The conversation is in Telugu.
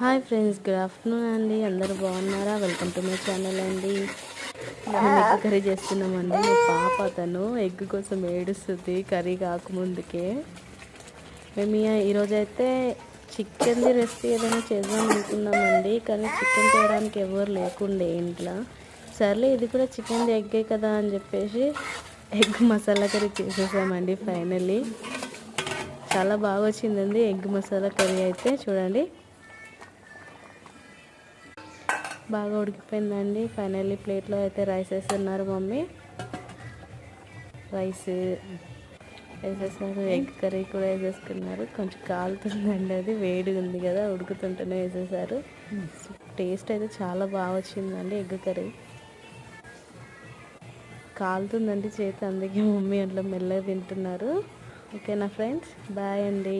హాయ్ ఫ్రెండ్స్, గుడ్ ఆఫ్టర్నూన్ అండి. అందరూ బాగున్నారా? వెల్కమ్ టు మై ఛానల్ అండి. మనం ఎగ్ కర్రీ చేస్తున్నామండి. మా పాప తను ఎగ్ కోసం ఏడుస్తుంది కర్రీ కాకముందుకే. మేము ఈరోజైతే చికెన్ది రెసిపీ ఏదైనా చేద్దాం అనుకున్నామండి, కానీ చికెన్ తేయడానికి ఎవరు లేకుండే ఇంట్లో. సర్లే ఇది కూడా చికెన్ది ఎగ్గే కదా అని చెప్పేసి ఎగ్ మసాలా కర్రీ చేసేసామండి. ఫైనల్లీ చాలా బాగా వచ్చిందండి ఎగ్ మసాలా కర్రీ అయితే. చూడండి, బాగా ఉడికిపోయిందండి. ఫైనల్లీ ప్లేట్లో అయితే రైస్ వేస్తున్నారు మమ్మీ. రైస్ వేసేసారు, ఎగ్ కర్రీ కూడా వేసేసుకున్నారు. కొంచెం కాలుతుందండి, అది వేడిగా ఉంది కదా, ఉడుకుతుంటేనే వేసేసారు. టేస్ట్ అయితే చాలా బాగా వచ్చిందండి ఎగ్ కర్రీ. కాలుతుందండి చేతి, అందుకే మమ్మీ అట్లా మెల్లగా తింటున్నారు. ఓకేనా ఫ్రెండ్స్, బాయ్ అండి.